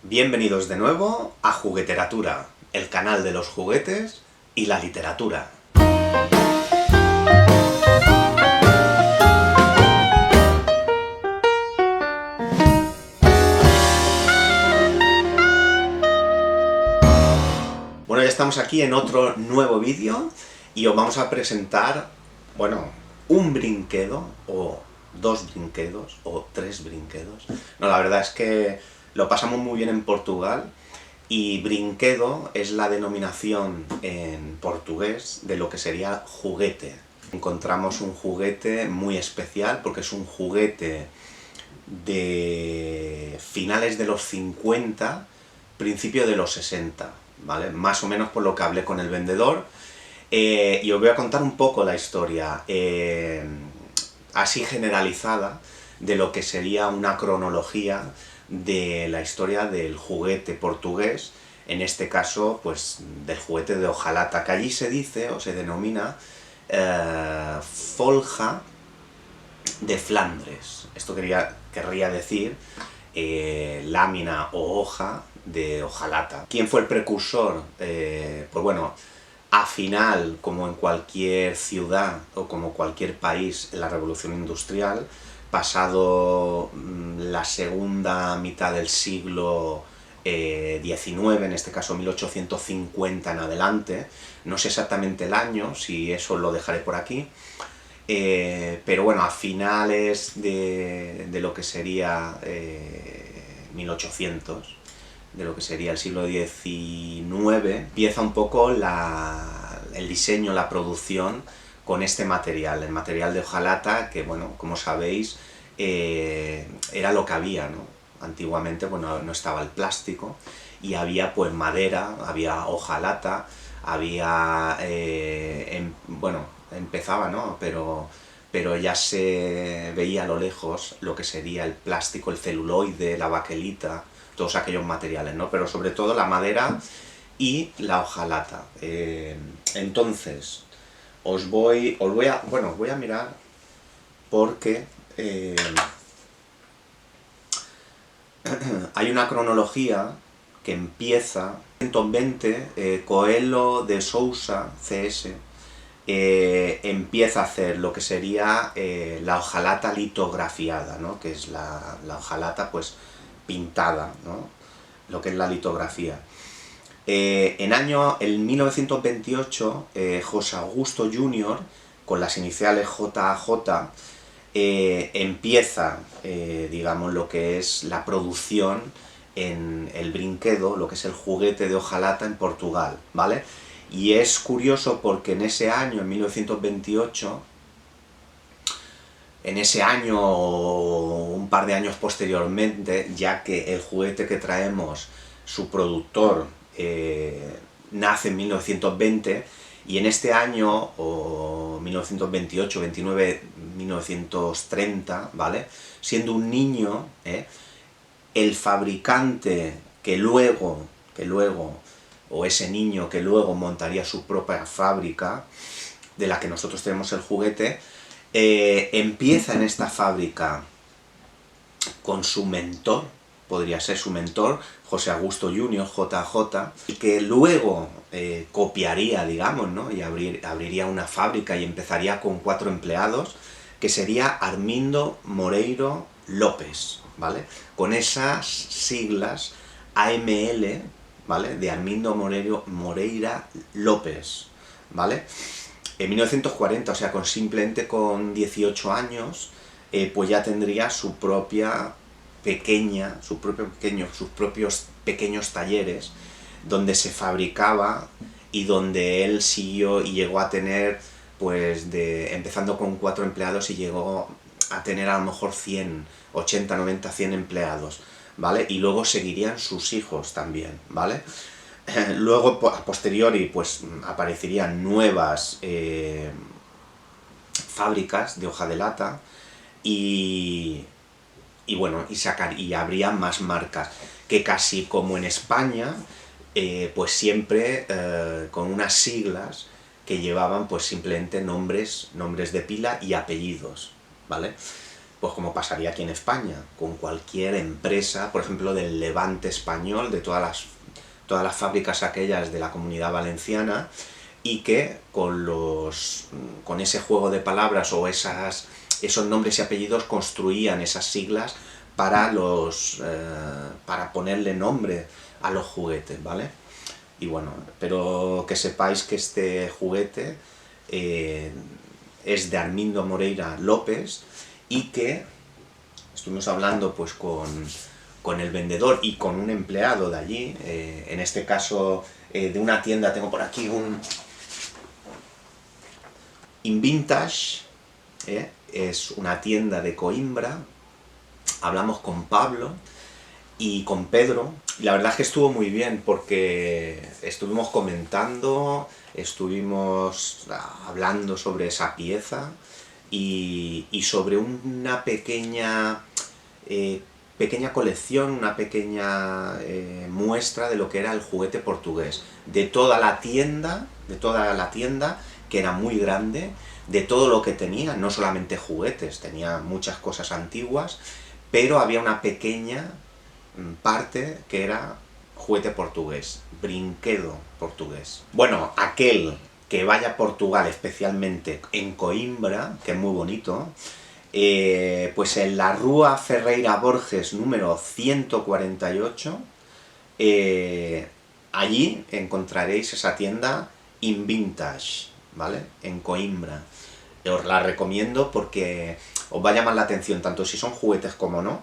Bienvenidos de nuevo a Jugueteratura, el canal de los juguetes y la literatura. Bueno, ya estamos aquí en otro nuevo vídeo y os vamos a presentar, un brinquedo, o dos brinquedos, o tres brinquedos. No, la verdad es que lo pasamos muy bien en Portugal, y brinquedo es la denominación en portugués de lo que sería juguete. Encontramos un juguete muy especial porque es un juguete de finales de los 50, principio de los 60, ¿vale? Más o menos por lo que hablé con el vendedor. Y os voy a contar un poco la historia, así generalizada, de lo que sería una cronología de la historia del juguete portugués, en este caso, pues, del juguete de hojalata, que allí se dice, o se denomina, folja de Flandres. Esto querría decir lámina o hoja de hojalata. ¿Quién fue el precursor? Pues bueno, a final, como en cualquier ciudad o como cualquier país en la Revolución Industrial, pasado la segunda mitad del siglo XIX, en este caso 1850 en adelante, no sé exactamente el año, si eso lo dejaré por aquí, pero bueno, a finales de lo que sería 1800, de lo que sería el siglo XIX, empieza un poco el diseño, la producción con este material, el material de hojalata, que bueno, como sabéis, era lo que había, ¿no? Antiguamente, bueno, no estaba el plástico, y había pues madera, había hojalata, había, empezaba, ¿no? Pero ya se veía a lo lejos lo que sería el plástico, el celuloide, la baquelita, todos aquellos materiales, ¿no? Pero sobre todo la madera y la hojalata. Entonces, voy a mirar porque hay una cronología que empieza en 1920, Coelho de Sousa, CS, empieza a hacer lo que sería la hojalata litografiada, ¿no? Que es la hojalata pues pintada, ¿no? Lo que es la litografía. En 1928, José Augusto Jr., con las iniciales JAJ, empieza, digamos, lo que es la producción en el brinquedo, lo que es el juguete de hojalata en Portugal, ¿vale? Y es curioso porque en ese año, en 1928, en ese año o un par de años posteriormente, ya que el juguete que traemos, su productor, nace en 1920, y en este año, o 1928, 29, 1930, ¿vale? Siendo un niño, el fabricante que luego, o ese niño que luego montaría su propia fábrica, de la que nosotros tenemos el juguete, empieza en esta fábrica con su mentor, podría ser su mentor, José Augusto Jr., JJ, que luego copiaría, digamos, ¿no? Y abriría una fábrica y empezaría con 4 empleados, que sería Armindo Moreiro Lopes, ¿vale? Con esas siglas AML, ¿vale? De Armindo Moreira Lopes, ¿vale? En 1940, o sea, simplemente con 18 años, pues ya tendría sus propios pequeños talleres, donde se fabricaba y donde él siguió y llegó a tener, pues, empezando con 4 empleados, y llegó a tener a lo mejor 100, 80, 90, 100 empleados, ¿vale? Y luego seguirían sus hijos también, ¿vale? Luego, a posteriori, pues aparecerían nuevas fábricas de hoja de lata, y habría más marcas, que casi como en España, pues siempre con unas siglas que llevaban pues simplemente nombres de pila y apellidos, ¿vale? pues como pasaría aquí en España, con cualquier empresa, por ejemplo, del Levante español, de todas las fábricas aquellas de la Comunidad Valenciana, y que con ese juego de palabras o esos nombres y apellidos construían esas siglas para ponerle nombre a los juguetes, ¿vale? Y bueno, pero que sepáis que este juguete es de Armindo Moreira López, y que estuvimos hablando pues con el vendedor y con un empleado de allí, en este caso de una tienda, tengo por aquí un Invintage, es una tienda de Coimbra. Hablamos con Pablo y con Pedro, y la verdad es que estuvo muy bien porque estuvimos comentando, estuvimos hablando sobre esa pieza y sobre una pequeña colección, una pequeña muestra de lo que era el juguete portugués, de toda la tienda, que era muy grande, de todo lo que tenía, no solamente juguetes, tenía muchas cosas antiguas, pero había una pequeña parte que era juguete portugués, brinquedo portugués. Bueno, aquel que vaya a Portugal, especialmente en Coimbra, que es muy bonito, pues en la Rúa Ferreira Borges número 148, allí encontraréis esa tienda Invintage, ¿vale? En Coimbra. Os la recomiendo porque os va a llamar la atención, tanto si son juguetes como no,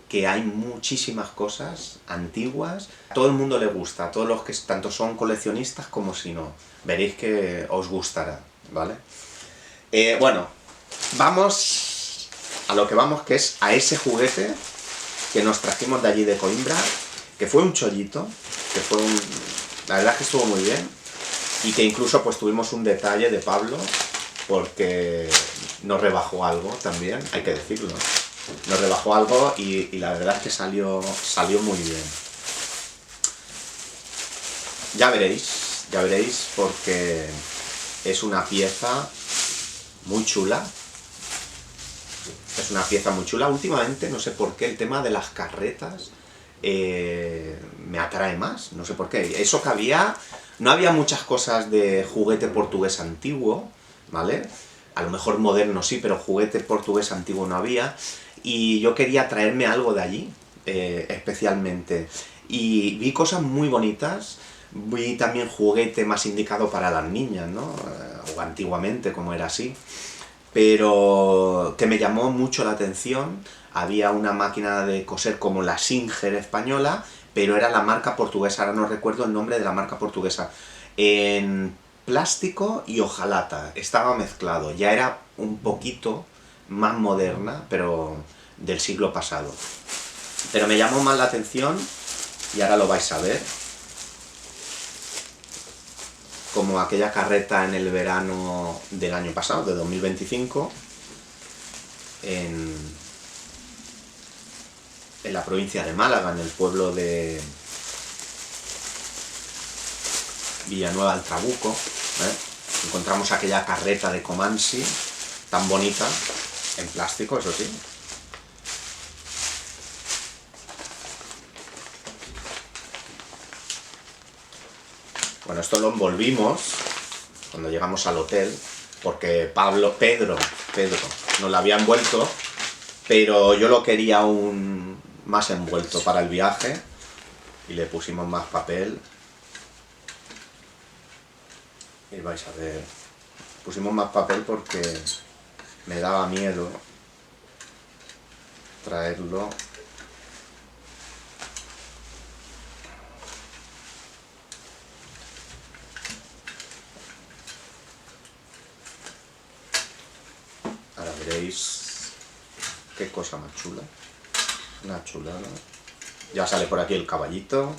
que hay muchísimas cosas antiguas. A todo el mundo le gusta, a todos los que tanto son coleccionistas como si no. Veréis que os gustará, ¿vale? Bueno, vamos a lo que vamos, que es a ese juguete que nos trajimos de allí de Coimbra, que fue un chollito, la verdad es que estuvo muy bien, y que incluso pues tuvimos un detalle de Pablo, porque nos rebajó algo también, hay que decirlo. Nos rebajó algo y la verdad es que salió muy bien. Ya veréis porque es una pieza muy chula. Es una pieza muy chula. Últimamente, no sé por qué, el tema de las carretas me atrae más, no sé por qué. Eso que no había muchas cosas de juguete portugués antiguo, ¿vale? A lo mejor moderno sí, pero juguete portugués antiguo no había. Y yo quería traerme algo de allí, especialmente. Y vi cosas muy bonitas, vi también juguete más indicado para las niñas, ¿no? O antiguamente, como era así. Pero que me llamó mucho la atención. Había una máquina de coser como la Singer española, pero era la marca portuguesa, ahora no recuerdo el nombre de la marca portuguesa. En plástico y hojalata, estaba mezclado, ya era un poquito más moderna, pero del siglo pasado. Pero me llamó más la atención, y ahora lo vais a ver, como aquella carreta en el verano del año pasado, de 2025, en la provincia de Málaga, en el pueblo de Villanueva del Trabuco, encontramos aquella carreta de Comansi, tan bonita, en plástico, eso sí. Bueno, esto lo envolvimos cuando llegamos al hotel, porque Pedro nos lo había envuelto, pero yo lo quería aún más envuelto para el viaje, y le pusimos más papel. Y vais a ver, pusimos más papel porque me daba miedo traerlo. Ahora veréis qué cosa más chula, una chulada. Ya sale por aquí el caballito,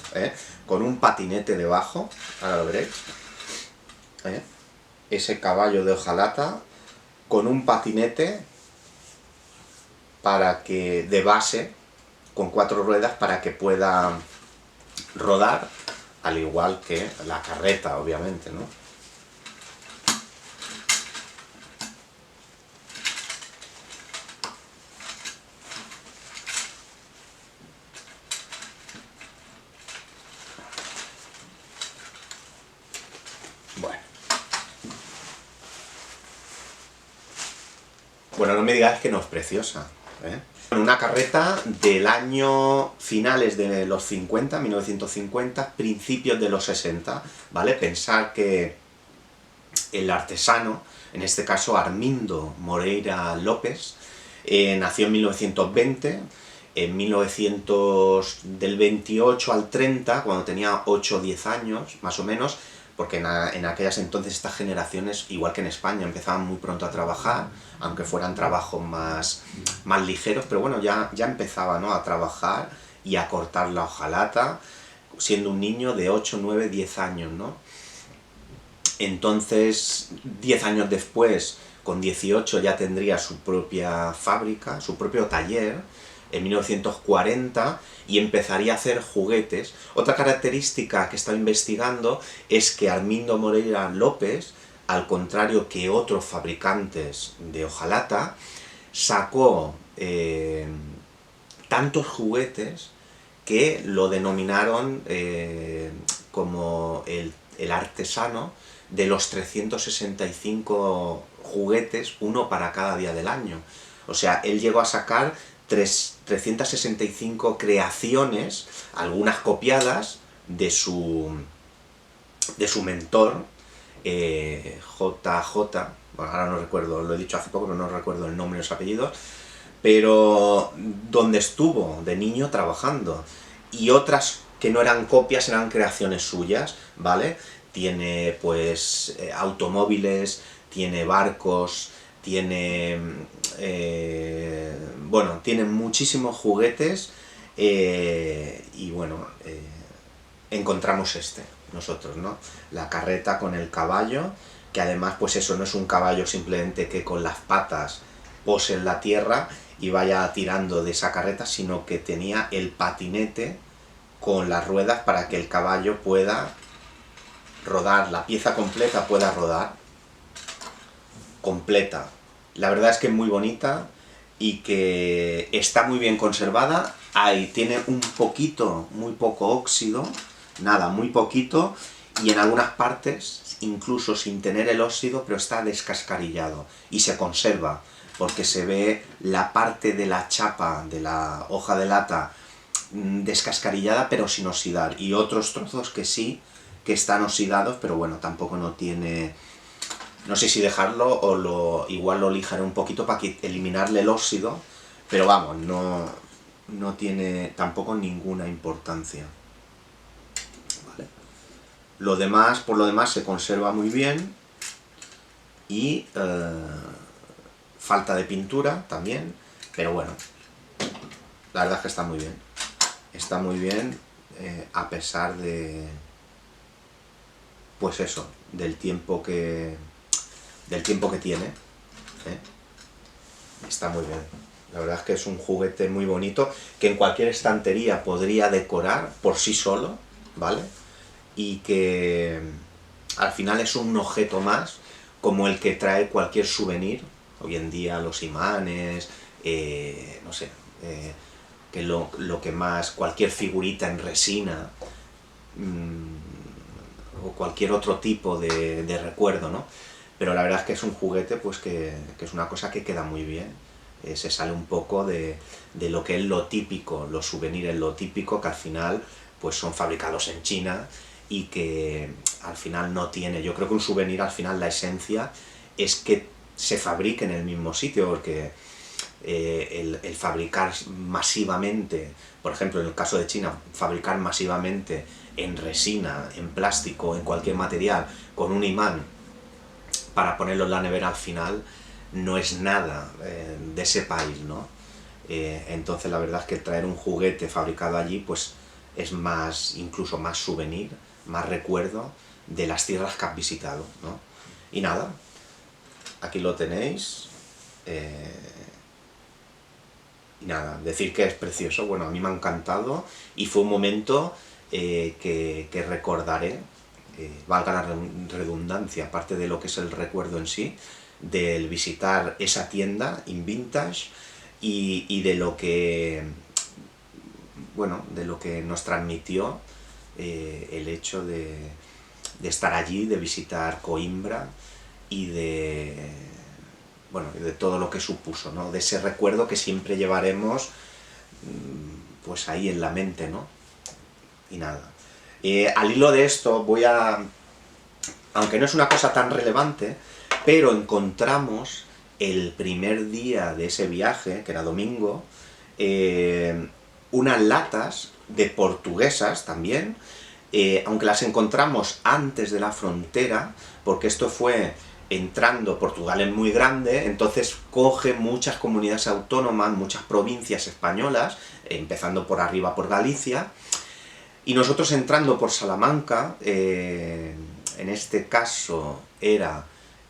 con un patinete debajo, ahora lo veréis. Ese caballo de hojalata con un patinete de base, con 4 ruedas, para que pueda rodar, al igual que la carreta, obviamente, ¿no? Bueno, no me digáis que no es preciosa, ¿eh? Una carreta del año finales de los 50, 1950, principios de los 60, ¿vale? Pensar que el artesano, en este caso Armindo Moreira López, nació en 1920, en 1928 al 30, cuando tenía 8 o 10 años, más o menos, porque en aquellas entonces estas generaciones, igual que en España, empezaban muy pronto a trabajar, aunque fueran trabajos más ligeros, pero bueno, ya empezaba, ¿no?, a trabajar y a cortar la hojalata, siendo un niño de 8, 9, 10 años, ¿no? Entonces, 10 años después, con 18 ya tendría su propia fábrica, su propio taller, en 1940, y empezaría a hacer juguetes. Otra característica que he estado investigando es que Armindo Moreira López, al contrario que otros fabricantes de hojalata, sacó tantos juguetes que lo denominaron como el artesano de los 365 juguetes, uno para cada día del año. O sea, él llegó a sacar 365 creaciones, algunas copiadas, de su mentor, JJ, bueno, ahora no recuerdo, lo he dicho hace poco, pero no recuerdo el nombre y los apellidos, pero donde estuvo de niño trabajando. Y otras que no eran copias, eran creaciones suyas, ¿vale? Tiene pues automóviles, tiene barcos, tiene bueno, tiene muchísimos juguetes, y bueno, encontramos nosotros, ¿no? La carreta con el caballo, que además pues eso no es un caballo simplemente que con las patas pose en la tierra y vaya tirando de esa carreta, sino que tenía el patinete con las ruedas para que el caballo pueda rodar, la pieza completa pueda rodar, completa. La verdad es que es muy bonita y que está muy bien conservada. Ahí tiene un poquito, muy poco óxido, nada, muy poquito, y en algunas partes, incluso sin tener el óxido, pero está descascarillado y se conserva, porque se ve la parte de la chapa de la hoja de lata descascarillada pero sin oxidar, y otros trozos que sí, que están oxidados, pero bueno, tampoco no tiene... No sé si dejarlo o igual lo lijaré un poquito para eliminarle el óxido, pero vamos, no tiene tampoco ninguna importancia. ¿Vale? Por lo demás se conserva muy bien, y falta de pintura también, pero bueno, la verdad es que está muy bien. Está muy bien, a pesar de... pues eso, del tiempo que tiene, ¿eh? Está muy bien. La verdad es que es un juguete muy bonito, que en cualquier estantería podría decorar por sí solo, ¿vale? Y que al final es un objeto más, como el que trae cualquier souvenir. Hoy en día los imanes, no sé, que lo que más, cualquier figurita en resina, o cualquier otro tipo de recuerdo, ¿no? Pero la verdad es que es un juguete pues que es una cosa que queda muy bien. Se sale un poco de lo que es lo típico, los souvenirs, lo típico, que al final pues son fabricados en China y que al final no tiene... Yo creo que un souvenir, al final, la esencia es que se fabrique en el mismo sitio, porque el fabricar masivamente, por ejemplo, en el caso de China, fabricar masivamente en resina, en plástico, en cualquier material, con un imán para ponerlo en la nevera, al final no es nada de ese país, ¿no? Entonces la verdad es que traer un juguete fabricado allí pues es más, incluso más souvenir, más recuerdo de las tierras que has visitado, ¿no? Y nada, aquí lo tenéis. Y nada, decir que es precioso, bueno, a mí me ha encantado y fue un momento que recordaré, valga la redundancia, aparte de lo que es el recuerdo en sí, del visitar esa tienda InVintage y de lo que, bueno, de lo que nos transmitió el hecho de estar allí, de visitar Coimbra y de bueno, de todo lo que supuso, ¿no? De ese recuerdo que siempre llevaremos pues ahí en la mente, ¿no? Y nada. Al hilo de esto voy a... Aunque no es una cosa tan relevante, pero encontramos el primer día de ese viaje, que era domingo, unas latas de portuguesas también, aunque las encontramos antes de la frontera, porque esto fue entrando, Portugal es muy grande, entonces coge muchas comunidades autónomas, muchas provincias españolas, empezando por arriba por Galicia, y nosotros entrando por Salamanca, en este caso era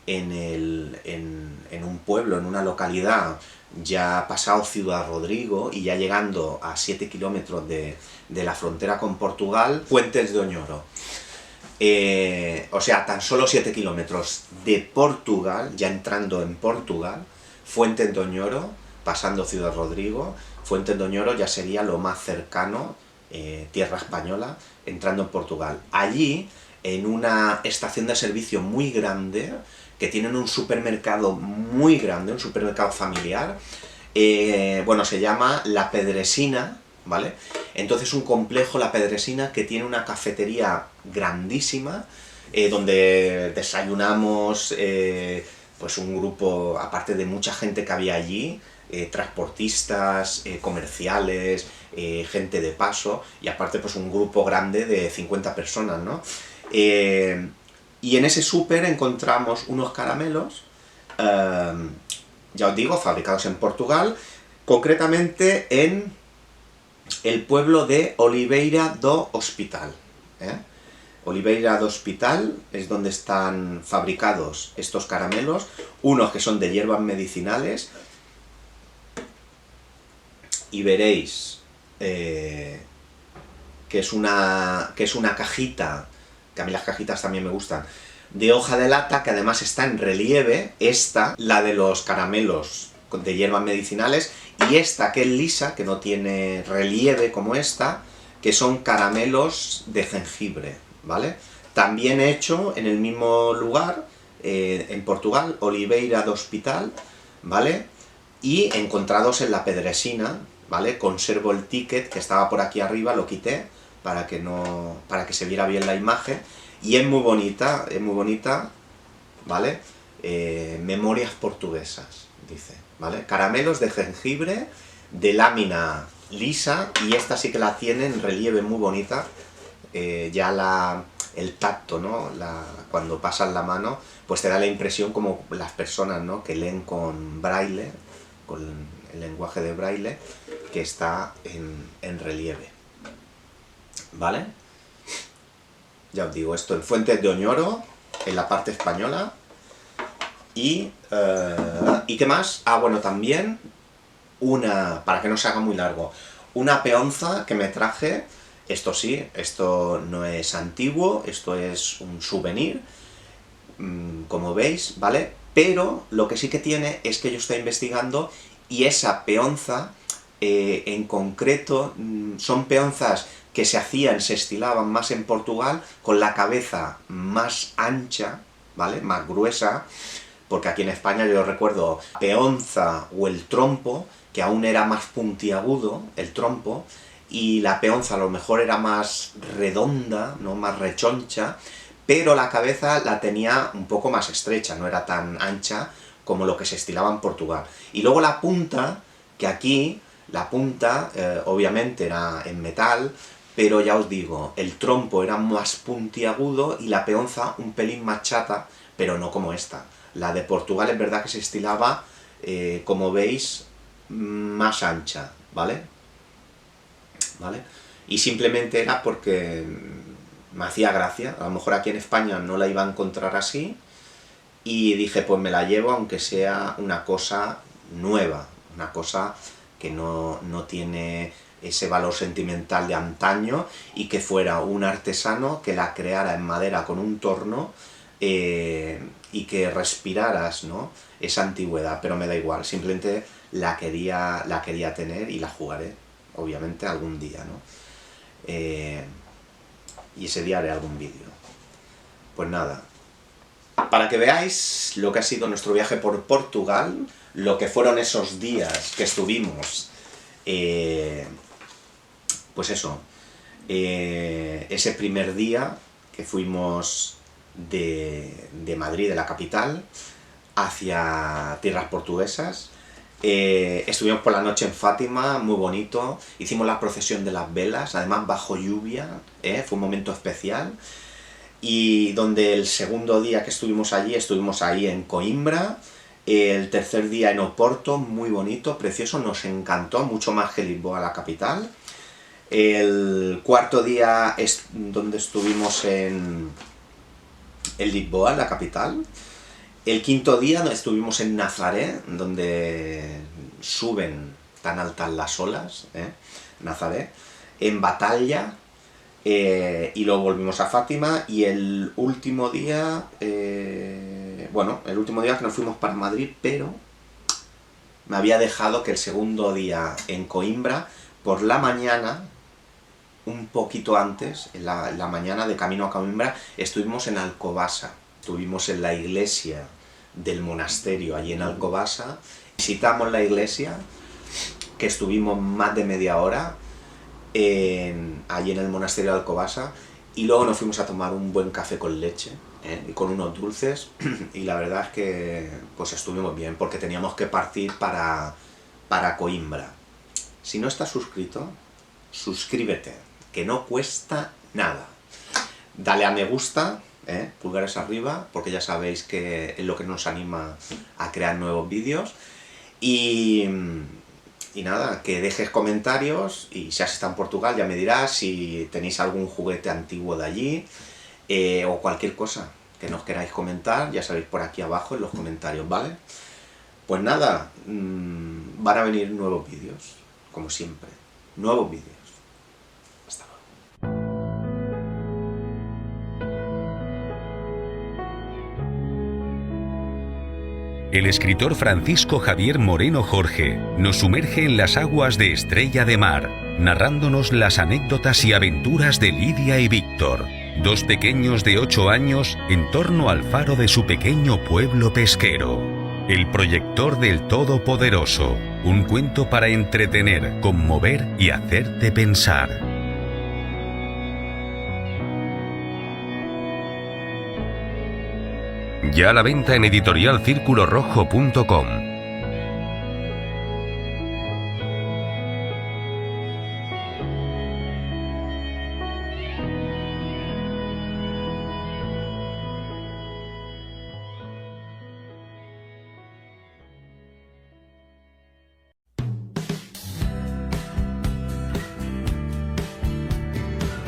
en un pueblo, en una localidad, ya pasado Ciudad Rodrigo y ya llegando a 7 kilómetros de la frontera con Portugal, Fuentes de Oñoro. O sea, tan solo 7 kilómetros de Portugal, ya entrando en Portugal, Fuentes de Oñoro, pasando Ciudad Rodrigo, Fuentes de Oñoro ya sería lo más cercano, tierra española, entrando en Portugal. Allí, en una estación de servicio muy grande, que tienen un supermercado muy grande, un supermercado familiar, bueno, se llama La Pedresina, ¿vale? Entonces un complejo, La Pedresina, que tiene una cafetería grandísima, donde desayunamos, pues un grupo, aparte de mucha gente que había allí, transportistas, comerciales, gente de paso, y aparte pues un grupo grande de 50 personas, ¿no? Y en ese súper encontramos unos caramelos, ya os digo, fabricados en Portugal, concretamente en el pueblo de Oliveira do Hospital. Oliveira do Hospital es donde están fabricados estos caramelos, unos que son de hierbas medicinales, y veréis que es una cajita, que a mí las cajitas también me gustan, de hoja de lata, que además está en relieve, esta, la de los caramelos de hierbas medicinales, y esta que es lisa, que no tiene relieve como esta, que son caramelos de jengibre, ¿vale? También hecho en el mismo lugar, en Portugal, Oliveira do Hospital, ¿vale? Y encontrados en La Pedresina, ¿vale? Conservo el ticket que estaba por aquí arriba, lo quité para que se viera bien la imagen, y es muy bonita, ¿vale? Memorias portuguesas, dice, ¿vale? Caramelos de jengibre, de lámina lisa, y esta sí que la tiene en relieve muy bonita, ya el tacto, ¿no? Cuando pasas la mano, pues te da la impresión como las personas, ¿no? Que leen con braille, con el lenguaje de braille, que está en relieve, ¿vale? Ya os digo, esto en Fuentes de Oñoro, en la parte española. ¿Y qué más? Ah, bueno, también para que no se haga muy largo, una peonza que me traje. Esto sí, esto no es antiguo, esto es un souvenir, como veis, ¿vale? Pero lo que sí que tiene es que yo estoy investigando, y esa peonza, en concreto, son peonzas que se estilaban más en Portugal, con la cabeza más ancha, ¿vale? Más gruesa, porque aquí en España yo recuerdo peonza o el trompo, que aún era más puntiagudo, el trompo, y la peonza a lo mejor era más redonda, ¿no? Más rechoncha, pero la cabeza la tenía un poco más estrecha, no era tan ancha como lo que se estilaba en Portugal. Y luego la punta, que aquí, la punta, obviamente era en metal, pero ya os digo, el trompo era más puntiagudo y la peonza un pelín más chata, pero no como esta. La de Portugal es verdad que se estilaba, como veis, más ancha, ¿vale? ¿Vale? Y simplemente era porque me hacía gracia, a lo mejor aquí en España no la iba a encontrar así, y dije, pues me la llevo aunque sea una cosa nueva, una cosa que no tiene ese valor sentimental de antaño, y que fuera un artesano que la creara en madera con un torno, y que respiraras, ¿no? Esa antigüedad, pero me da igual, simplemente la quería tener, y la jugaré, obviamente, algún día, ¿no? Y ese día haré algún vídeo. Pues nada, Para que veáis lo que ha sido nuestro viaje por Portugal, lo que fueron esos días que estuvimos, pues eso, ese primer día que fuimos de Madrid, de la capital, hacia tierras portuguesas. Estuvimos por la noche en Fátima, muy bonito, hicimos la procesión de las velas, además bajo lluvia, fue un momento especial. Y donde el segundo día que estuvimos ahí en Coimbra, el tercer día en Oporto, muy bonito, precioso, nos encantó, mucho más que Lisboa, la capital. El cuarto día es donde estuvimos en Lisboa, la capital. El quinto día estuvimos en Nazaré, donde suben tan altas las olas, Nazaré, en Batalla, y luego volvimos a Fátima, y el último día, que nos fuimos para Madrid, pero me había dejado que el segundo día en Coimbra, por la mañana, un poquito antes, en la mañana de camino a Coimbra, estuvimos en Alcobaça, estuvimos en la iglesia del monasterio allí en Alcobaça, visitamos la iglesia, que estuvimos más de media hora allí en el monasterio de Alcobaça, y luego nos fuimos a tomar un buen café con leche y con unos dulces, y la verdad es que pues estuvimos bien, porque teníamos que partir para Coimbra. Si no estás suscrito, suscríbete, que no cuesta nada. Dale a me gusta, pulgares arriba, porque ya sabéis que es lo que nos anima a crear nuevos vídeos. Y nada, que dejes comentarios, y si has estado en Portugal ya me dirás si tenéis algún juguete antiguo de allí, o cualquier cosa que nos queráis comentar, ya sabéis, por aquí abajo en los comentarios, ¿vale? Pues nada, van a venir nuevos vídeos, como siempre, nuevos vídeos. Hasta luego. El escritor Francisco Javier Moreno Jorge nos sumerge en las aguas de Estrella de Mar, narrándonos las anécdotas y aventuras de Lidia y Víctor, dos pequeños de 8 años en torno al faro de su pequeño pueblo pesquero. El proyector del Todopoderoso, un cuento para entretener, conmover y hacerte pensar. Ya a la venta en editorialcirculorrojo.com.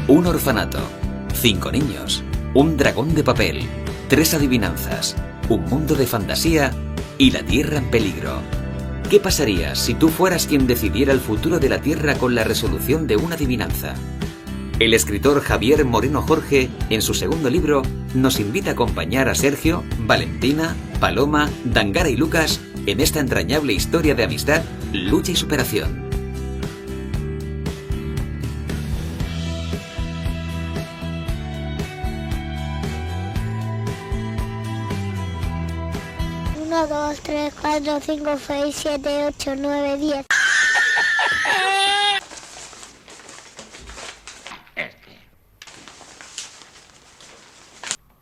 Un orfanato, 5 niños, un dragón de papel, 3 adivinanzas, un mundo de fantasía y la Tierra en peligro. ¿Qué pasaría si tú fueras quien decidiera el futuro de la Tierra con la resolución de una adivinanza? El escritor Javier Moreno Jorge, en su segundo libro, nos invita a acompañar a Sergio, Valentina, Paloma, Dangara y Lucas en esta entrañable historia de amistad, lucha y superación. 1, 2, 3, 4, 5, 6, 7, 8, 9, 10.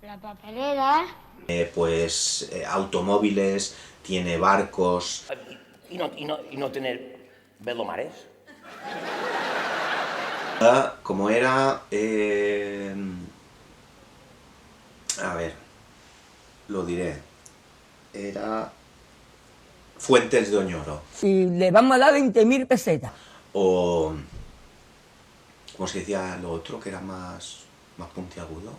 La papelera. Automóviles, tiene barcos. Y no tener velomares. Como era... a ver, lo diré. Era Fuentes de Oñoro. Y le vamos a dar 20.000 pesetas. O... ¿cómo se decía lo otro, que era más puntiagudo?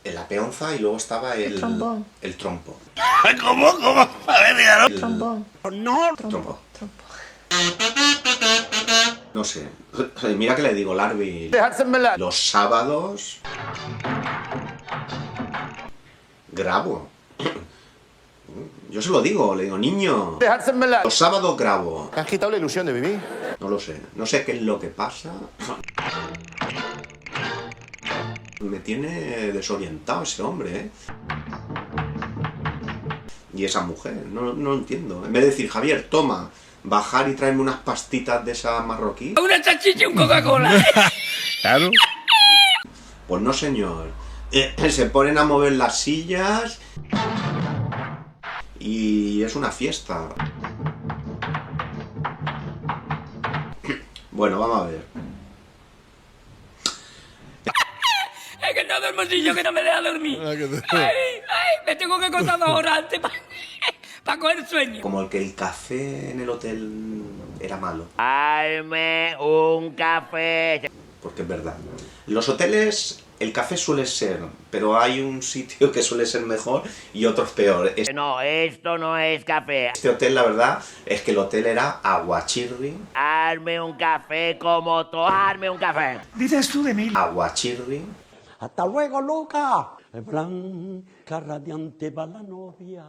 La peonza, y luego estaba el trombón. El trompo. ¿Cómo? A ver, dígalo. Trombón. No. Trompo. No sé. Mira que le digo, Larvi. Los sábados... grabo. Yo se lo digo, le digo, niño. Los sábados grabo. ¿Te has quitado la ilusión de vivir? No lo sé. No sé qué es lo que pasa. Me tiene desorientado ese hombre, ¿eh? Y esa mujer, no lo entiendo. En vez de decir, Javier, toma, bajar y traerme unas pastitas de esa marroquí. Una salchicha y un Coca-Cola. Claro. Pues no, señor. Se ponen a mover las sillas y es una fiesta. Bueno, vamos a ver. Es que no duermo yo que no me deja dormir. Me tengo que contar 2 horas antes para coger sueño. Como el que el café en el hotel era malo. Hazme un café. Porque es verdad. En los hoteles el café suele ser, pero hay un sitio que suele ser mejor y otros peor. No, esto no es café. Este hotel, la verdad, es que el hotel era aguachirri. Hazme un café como tú. Hazme un café. Dices tú de mí. Aguachirri. Hasta luego, loca. Blanca, radiante va la novia.